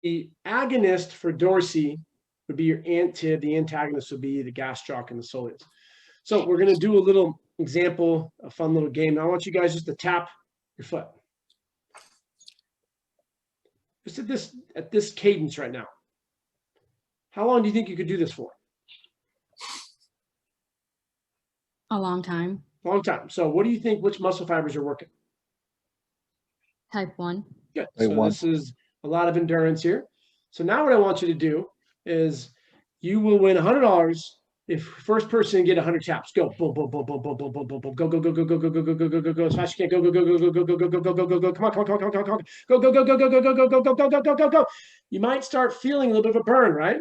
the agonist for Dorsey would be your antib. The antagonist would be the gastroc and the soleus. So we're going to do a little example, a fun little game. Now I want you guys just to tap your foot. Just at this cadence right now. How long do you think you could do this for? A long time. Long time. So what do you think, which muscle fibers are working? Type 1. Good. So this is a lot of endurance here. So now what I want you to do is you will win $100 if first person get 100 taps. Go. Boom, boom, boom, boom, boom, boom, boom, boom, boom. Go, go, go, go, go, go, go, go, go, go, go, go. As fast as you can. Go, go, go, go, go, go, go, go, go, go, go, go. Come on, come on, come on, come on, come on. Go, go, go, go, go, go, go, go, go, go, go, go, go, go. You might start feeling a little bit of a burn, right?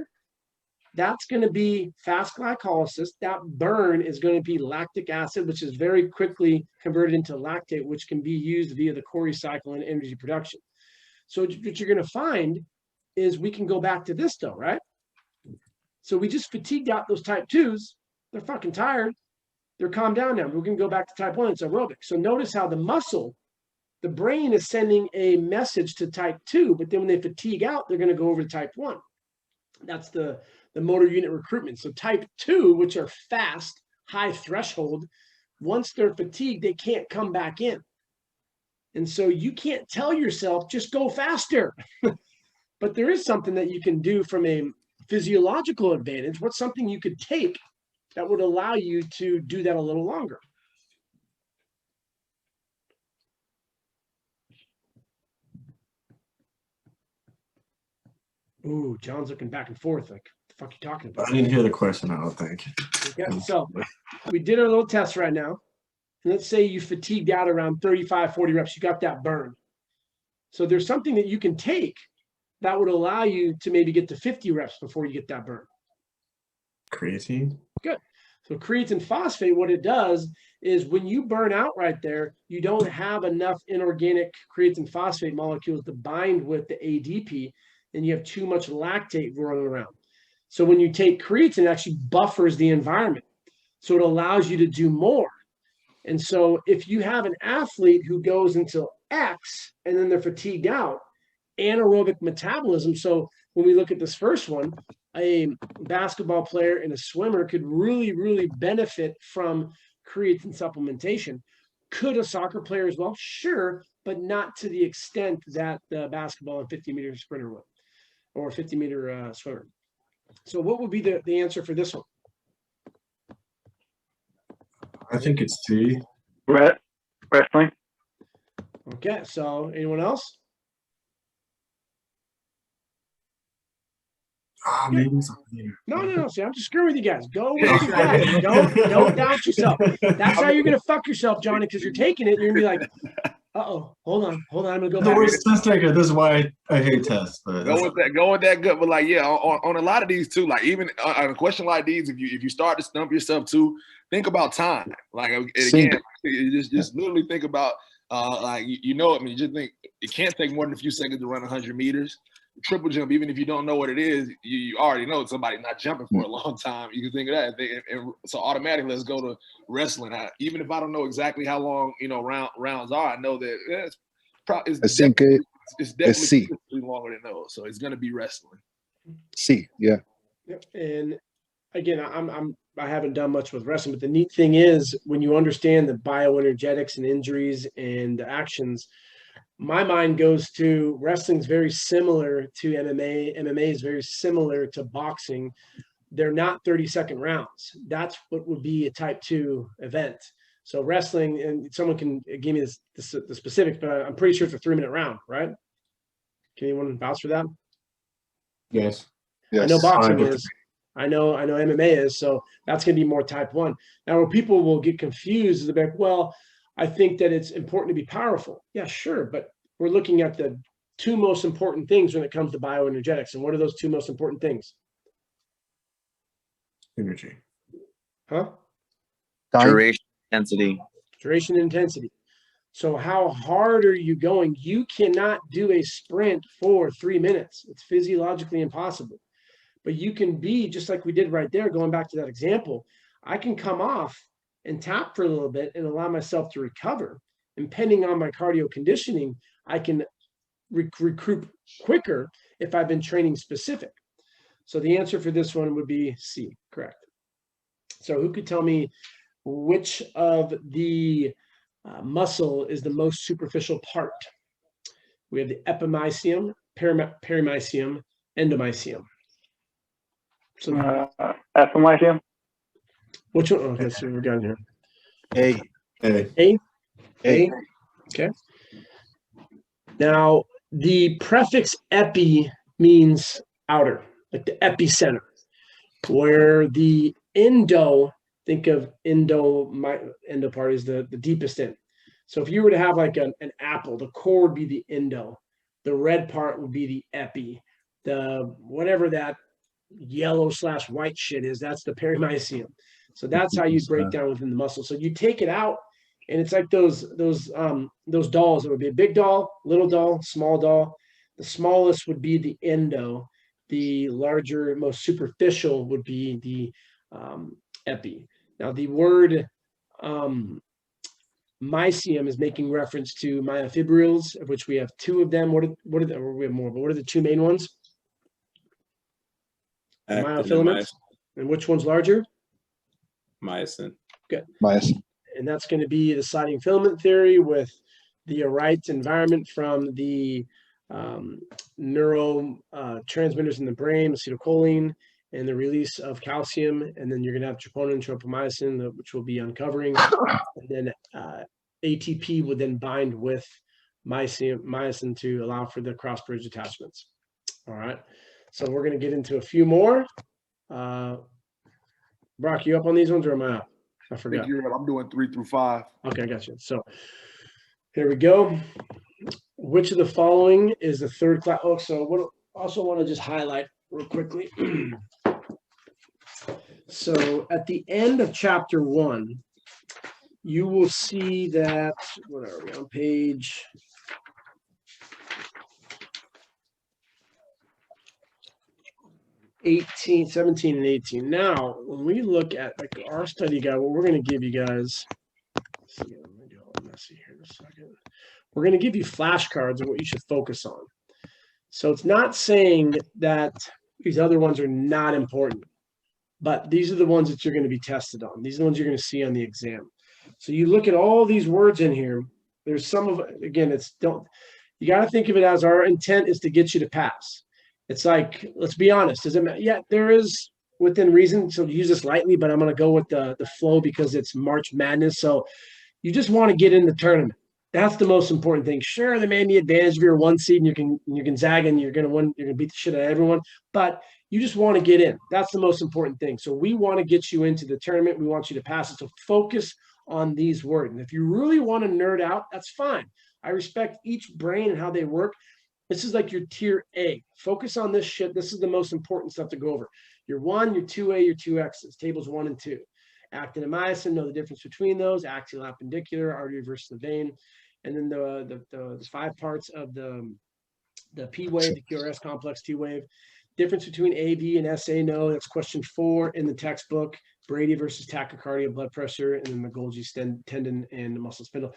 That's going to be fast glycolysis. That burn is going to be lactic acid, which is very quickly converted into lactate, which can be used via the Cori cycle and energy production. So what you're going to find is we can go back to this though, right? So we just fatigued out those type 2s. They're fucking tired. They're calmed down now. We're going to go back to type 1. It's aerobic. So notice how the muscle, the brain is sending a message to type 2, but then when they fatigue out, they're going to go over to type 1. That's the motor unit recruitment. So type 2, which are fast, high threshold, once they're fatigued, they can't come back in. And so you can't tell yourself, just go faster. But there is something that you can do from a physiological advantage. What's something you could take that would allow you to do that a little longer? Ooh, John's looking back and forth like, the fuck you talking about? I didn't hear the question, I don't think. Okay, so we did our little test right now. And let's say you fatigued out around 35, 40 reps. You got that burn. So there's something that you can take that would allow you to maybe get to 50 reps before you get that burn. Creatine? Good. So creatine phosphate, what it does is when you burn out right there, you don't have enough inorganic creatine phosphate molecules to bind with the ADP, and you have too much lactate running around. So when you take creatine, it actually buffers the environment. So it allows you to do more. And so if you have an athlete who goes until X and then they're fatigued out, anaerobic metabolism. So when we look at this first one, a basketball player and a swimmer could really, really benefit from creatine supplementation. Could a soccer player as well? Sure, but not to the extent that the basketball and 50-meter sprinter would, or 50-meter swimmer. So what would be the answer for this one? I think it's C. Wrestling. Okay, so anyone else? Maybe something. No. See, I'm just screwing with you guys. Go with your guys. Don't doubt yourself. That's how you're gonna fuck yourself, Johnny, because you're taking it. And you're gonna be like, hold on. I'm gonna go The back. worst test taker. This is why I hate tests. But Go with that gut. But like, yeah, on a lot of these too. Like even on a question like these, if you start to stump yourself too, think about time. Like again, just literally think about like you know it. I mean, just think it can't take more than a few seconds to run 100 meters. Triple jump, even if you don't know what it is, you already know somebody not jumping for a long time. You can think of that. And so automatically, let's go to wrestling. Even if I don't know exactly how long rounds are, I know that it's definitely longer than those. So it's going to be wrestling. C, yeah. And again, I haven't done much with wrestling, but the neat thing is when you understand the bioenergetics and injuries and actions, my mind goes to wrestling's very similar to MMA. MMA is very similar to boxing. They're not 30-second rounds. That's what would be a type 2 event. So wrestling, and someone can give me the specifics, but I'm pretty sure it's a 3-minute round, right? Can anyone vouch for that? Yes. I know boxing is. I know MMA is. So that's going to be more type 1. Now, where people will get confused is about, well, I think that it's important to be powerful. Yeah, sure. But we're looking at the 2 most important things when it comes to bioenergetics. And what are those 2 most important things? Energy. Huh? Duration, intensity. Duration and intensity. So how hard are you going? You cannot do a sprint for 3 minutes. It's physiologically impossible. But you can be, just like we did right there, going back to that example, I can come off and tap for a little bit and allow myself to recover. And depending on my cardio conditioning, I can recruit quicker if I've been training specific. So the answer for this one would be C, correct. So who could tell me which of the muscle is the most superficial part? We have the epimysium, perimysium, endomysium. So Epimysium. which one? Okay, so we've got in here. A. A. A. Okay. Now, the prefix epi means outer, like the epicenter, where the endo, think of endo part is the deepest in. So if you were to have like an apple, the core would be the endo. The red part would be the epi. The whatever that yellow/white shit is, that's the perimysium. So that's how you break down within the muscle. So you take it out, and it's like those dolls. It would be a big doll, little doll, small doll. The smallest would be the endo. The larger, most superficial would be the epi. Now the word mysium is making reference to myofibrils, of which we have 2 of them. What are the, we have more, but what are the 2 main ones? Myofilaments. And which one's larger? Myosin. Good. Myosin. And that's going to be the sliding filament theory with the right environment from the neurotransmitters in the brain, acetylcholine, and the release of calcium. And then you're going to have troponin and tropomyosin, which we'll be uncovering. And then ATP would then bind with myosin to allow for the cross-bridge attachments. All right. So we're going to get into a few more. Brock, you up on these ones or am I up? I forgot. I'm doing 3 through 5. Okay, I got you. So here we go. Which of the following is the third class? Oh, so what I also want to just highlight real quickly. So at the end of chapter 1, you will see that, what are we on page? (18, 17, and 18). Now, when we look at like our study guide, what we're going to give you guys, let's see, let me do all messy here in a second. We're going to give you flashcards of what you should focus on. So it's not saying that these other ones are not important, but these are the ones that you're going to be tested on. These are the ones you're going to see on the exam. So you look at all these words in here. There's some of, again, you got to think of it as our intent is to get you to pass. It's like, let's be honest. Does it matter? Yeah, there is within reason. So use this lightly, but I'm going to go with the flow because it's March Madness. So you just want to get in the tournament. That's the most important thing. Sure, there may be advantage if you're 1 seed and you can zag and you're going to win. You're going to beat the shit out of everyone, but you just want to get in. That's the most important thing. So we want to get you into the tournament. We want you to pass it. So focus on these words. And if you really want to nerd out, that's fine. I respect each brain and how they work. This is like your tier A. Focus on this shit. This is the most important stuff to go over. Your 1, your 2A, your 2X's, tables 1 and 2. Actin and myosin, know the difference between those. Axial, appendicular, artery versus the vein. And then the 5 parts of the P wave, the QRS complex T wave. Difference between AV and SA, no, that's question 4 in the textbook. Brady versus tachycardia, blood pressure, and then the Golgi tendon and the muscle spindle.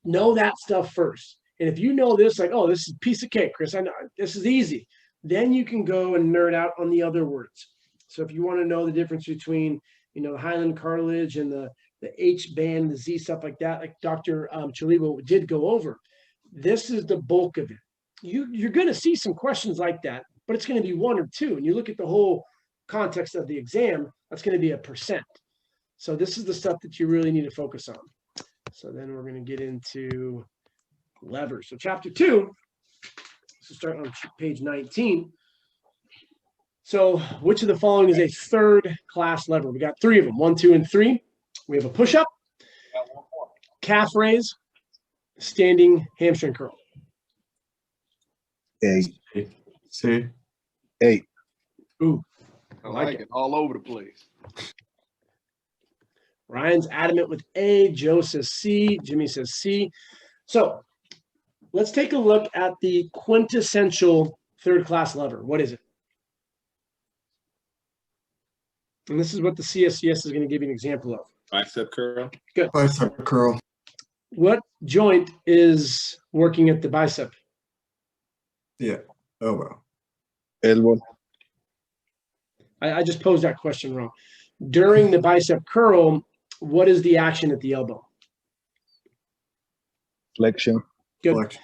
Know that stuff first. And if you know this, like, oh, this is a piece of cake, Chris, I know this is easy. Then you can go and nerd out on the other words. So if you want to know the difference between, the hyaline cartilage and the H-band, the Z, stuff like that, like Dr. Chalibo did go over, this is the bulk of it. You're going to see some questions like that, but it's going to be 1 or 2. And you look at the whole context of the exam, that's going to be a %. So this is the stuff that you really need to focus on. So then we're going to get into levers. So chapter 2, so start on page 19. So which of the following is a third class lever? We got 3 of them, 1, 2, and 3. We have a push-up, calf raise, standing hamstring curl. A. C. A. Ooh, I like it. All over the place. Ryan's adamant with A. Joe says C. Jimmy says C. So let's take a look at the quintessential third class lever. What is it? And this is what the CSCS is going to give you an example of. Bicep curl. Good. Bicep curl. What joint is working at the bicep? Yeah. Elbow. elbow, I just posed that question wrong. During the bicep curl, what is the action at the elbow? flexion, Good. Flexion.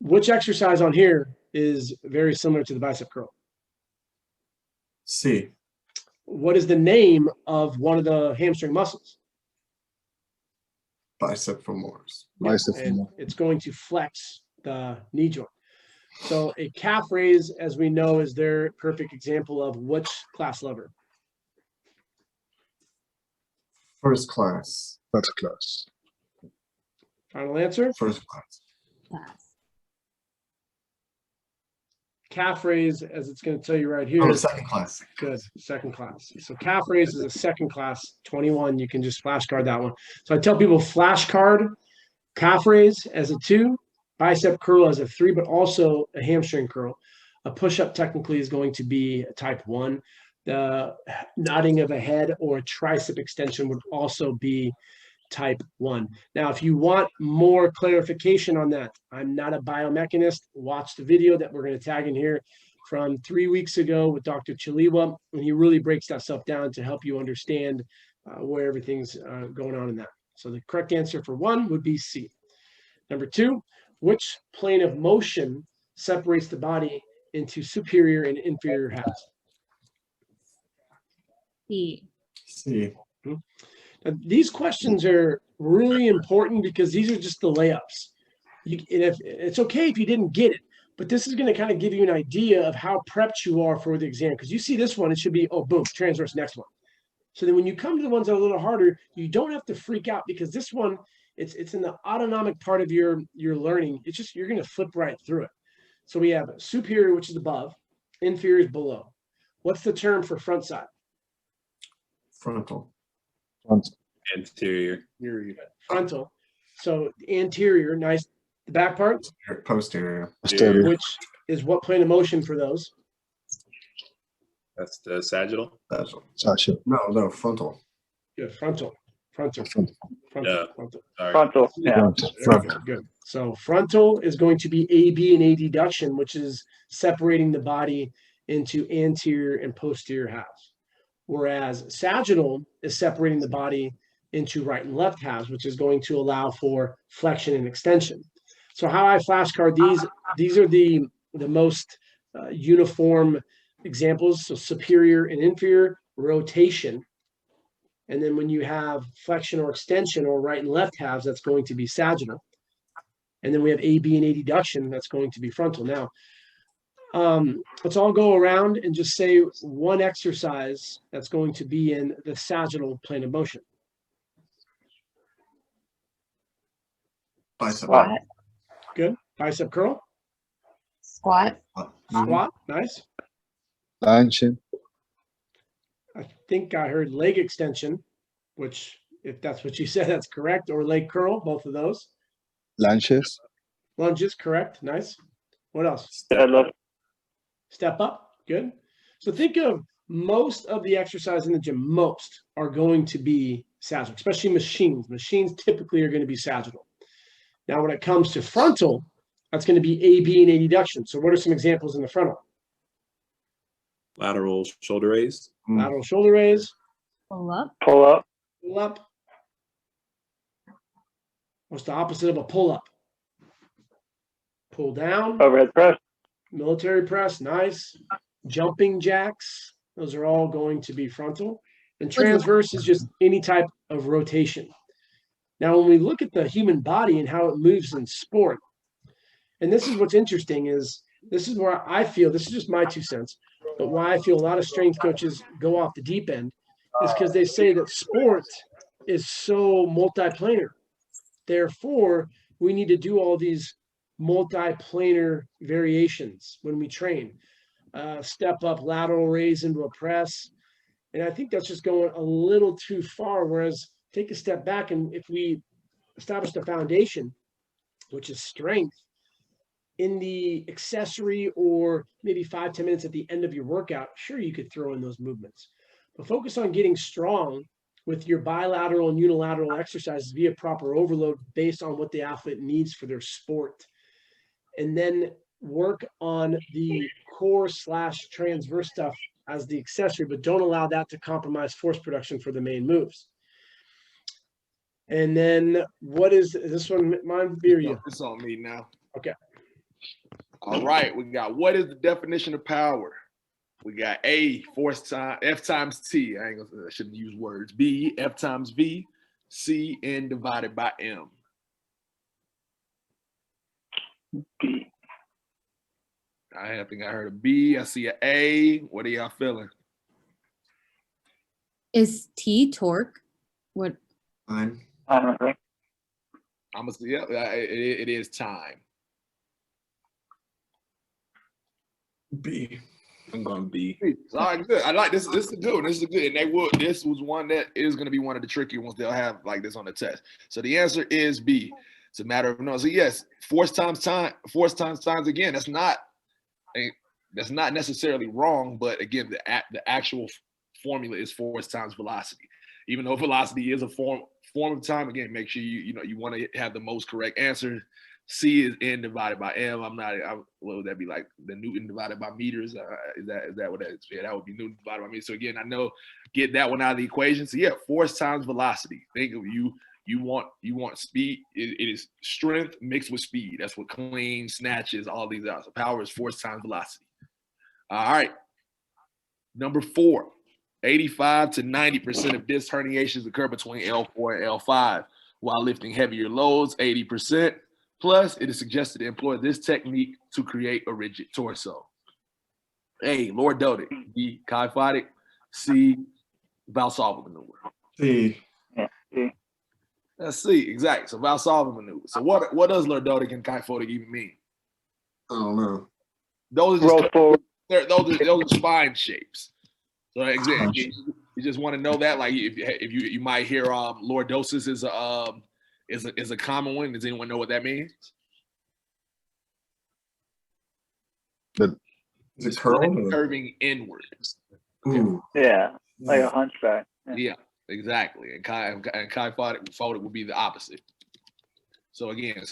Which exercise on here is very similar to the bicep curl? C. What is the name of one of the hamstring muscles? Bicep femoris. bicep And femoris, it's going to flex the knee joint. So a calf raise, as we know, is their perfect example of which class lever? First class. first class, Final answer? First class. Class. Calf raise, as it's going to tell you right here. Oh, second class. Good, second class. So calf raise is a second class, 21. You can just flashcard that one. So I tell people flashcard calf raise as a 2, bicep curl as a 3, but also a hamstring curl. A push-up technically is going to be a type 1. The nodding of a head or a tricep extension would also be type 1. Now, if you want more clarification on that, I'm not a biomechanist. Watch the video that we're going to tag in here from 3 weeks ago with Dr. Chaliwa, and he really breaks that stuff down to help you understand where everything's going on in that. So the correct answer for 1 would be C. Number 2, which plane of motion separates the body into superior and inferior halves? C. C. Now, these questions are really important because these are just the layups. It's okay if you didn't get it, but this is going to kind of give you an idea of how prepped you are for the exam. Because you see this one, it should be, oh, boom, transverse, next one. So then when you come to the ones that are a little harder, you don't have to freak out because this one, it's in the autonomic part of your learning. It's just, you're going to flip right through it. So we have superior, which is above, inferior is below. What's the term for front side? Frontal. front, Anterior. Frontal. So anterior, nice. The back part, Posterior. posterior, which is what plane of motion for those? That's the sagittal. sagittal, No, frontal. Good, frontal. front, Yeah. Frontal. Sorry. frontal, yeah, front, Good. So frontal is going to be AB and adduction, which is separating the body into anterior and posterior halves. Whereas sagittal is separating the body into right and left halves, which is going to allow for flexion and extension. So how I flashcard these are the most uniform examples. So superior and inferior, rotation. And then when you have flexion or extension or right and left halves, that's going to be sagittal. And then we have AB and adduction, that's going to be frontal. Now, let's all go around and just say one exercise that's going to be in the sagittal plane of motion. Bicep. Squat. Good. Bicep curl. Squat. Squat. Nice. lunge, I think I heard leg extension, which if that's what you said, that's correct. Or leg curl, both of those. lunges, Lunges, correct. Nice. What else? deadlift, Step up. Good. So think of most of the exercise in the gym, most are going to be sagittal, especially machines. Machines typically are going to be sagittal. Now, when it comes to frontal, that's going to be AB and adduction. So what are some examples in the frontal? Lateral shoulder raise. Lateral shoulder raise, Pull up. pull up, pull up. What's the opposite of a pull up? Pull down, overhead press, military press, nice. Jumping jacks, those are all going to be frontal. And transverse is just any type of rotation. Now, when we look at the human body and how it moves in sport, and this is what's interesting is this is where I feel, this is just my 2 cents, but why I feel a lot of strength coaches go off the deep end is because they say that sport is so multiplanar. Therefore, we need to do all these multiplanar variations when we train. Step up, lateral raise into a press. And I think that's just going a little too far. Whereas take a step back, and if we establish the foundation, which is strength, in the accessory or maybe 5-10 minutes at the end of your workout, sure, you could throw in those movements. But focus on getting strong with your bilateral and unilateral exercises via proper overload based on what the athlete needs for their sport. And then work on the core / transverse stuff as the accessory, but don't allow that to compromise force production for the main moves. And then what is this one? Mine be or you? It's on me now. Okay. All right, we got what is the definition of power? We got A, force time, F times T. I shouldn't use words. B, F times V. C, N divided by M. B. I think I heard a B. I see an A. What are y'all feeling? Is T torque? What? Time. I'm gonna say, yeah, it is time. B. I'm going B. All right, good. I like this. This is a good one. This is a good. And this was one that is going to be one of the trickier ones they'll have like this on the test. So the answer is B. It's a matter of no. So yes, force times time. Again, that's not necessarily wrong, but again, the actual formula is force times velocity. Even though velocity is a form of time, again, make sure you want to have the most correct answer. C is N divided by M. What would that be, like the Newton divided by meters? Is that what that is? Yeah, that would be Newton divided by meters. So again, I know, get that one out of the equation. So yeah, force times velocity. Think of you want speed. It is strength mixed with speed. That's what clean, snatches, all these are. So power is force times velocity. All right. Number 4, 85 to 90% of disc herniations occur between L4 and L5 while lifting heavier loads, 80%. Plus, it is suggested to employ this technique to create a rigid torso. A, lordotic. B, kyphotic. C, Valsalva maneuver. C. Yeah. C. Let's see, exactly. So Valsalva maneuver. So what does lordotic and kyphotic even mean? I don't know. Those are Roll just forward. those are spine shapes. So exactly, you just want to know that. Like if you might hear lordosis is a common one. Does anyone know what that means? Is it curled? Or? Curving inward. Ooh. Yeah, like a hunchback. Yeah, exactly. And kyphotic would be the opposite. So again,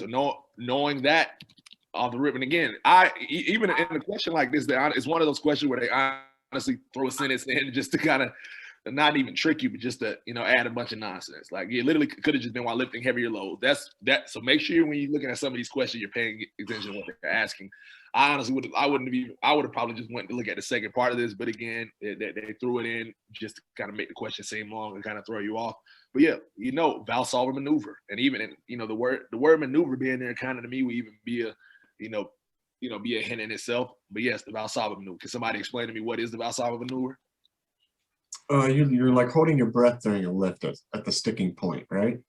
knowing that off the rip, and again, even in a question like this, it's one of those questions where they honestly throw a sentence in just to kind of not even trick you, but just to add a bunch of nonsense. Like it literally could have just been while lifting heavier loads. So make sure when you're looking at some of these questions, you're paying attention to what they're asking. I honestly would have probably just went to look at the second part of this, but again, they threw it in just to kind of make the question seem long and kind of throw you off. But yeah, Valsalva maneuver, and even the word maneuver being there kind of to me would even be a be a hint in itself. But yes, the Valsalva maneuver. Can somebody explain to me what is the Valsalva maneuver? You're like holding your breath during a lift at the sticking point, right?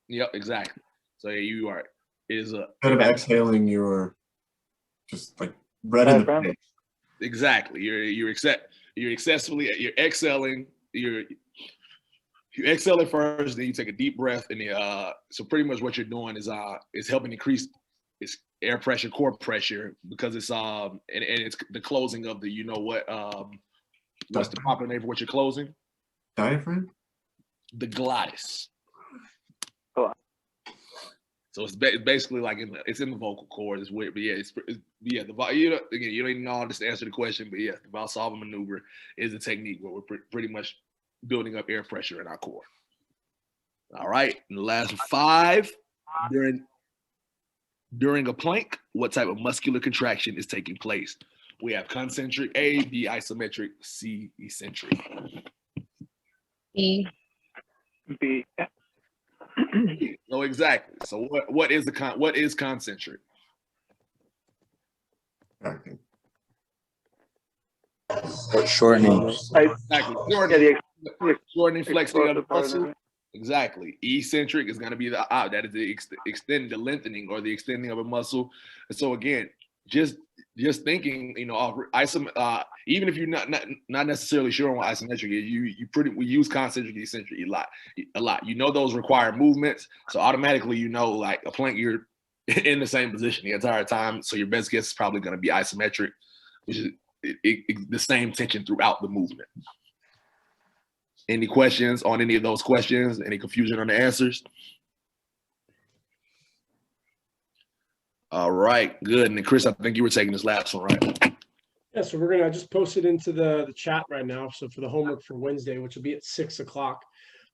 Yep, exactly. So yeah, you are. Instead of exhaling, you're just like breath in the face. Exactly. You're exhaling. You're exhaling first, then you take a deep breath, and so pretty much what you're doing is helping increase its air pressure, core pressure, because it's and it's the closing of the what's the proper name for what you're closing? Diaphragm? The glottis. Oh. So it's basically like it's in the vocal cord. It's weird, but yeah, you don't even know this to answer the question, but yeah, the Valsalva maneuver is a technique where we're pretty much building up air pressure in our core. All right, and the last 5, during a plank, what type of muscular contraction is taking place? We have concentric A, B isometric, C eccentric. B. B. So exactly. So what is concentric? Okay. Shortening. Exactly. Shortening, flexing of the muscle. It. Exactly. Eccentric is going to be that is the lengthening or the extending of a muscle. And so again, just thinking, even if you're not necessarily sure on what isometric is, we use concentric, eccentric a lot. Those require movements, so automatically like a plank, you're in the same position the entire time. So your best guess is probably going to be isometric, which is the same tension throughout the movement. Any questions on any of those questions? Any confusion on the answers? All right, good. And then Chris, I think you were taking this last one, right? Yeah, so we're gonna just post it into the chat right now. So for the homework for Wednesday, which will be at 6 o'clock,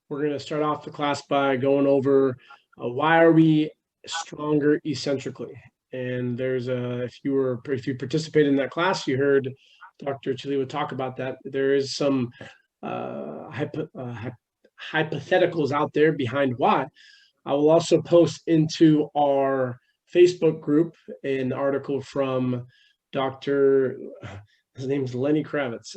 we're gonna start off the class by going over why are we stronger eccentrically. And there's if you participated in that class, you heard Dr. Chiliwa talk about that. There is some hypotheticals out there behind why. I will also post into our Facebook group an article from his name is Lenny Kravitz,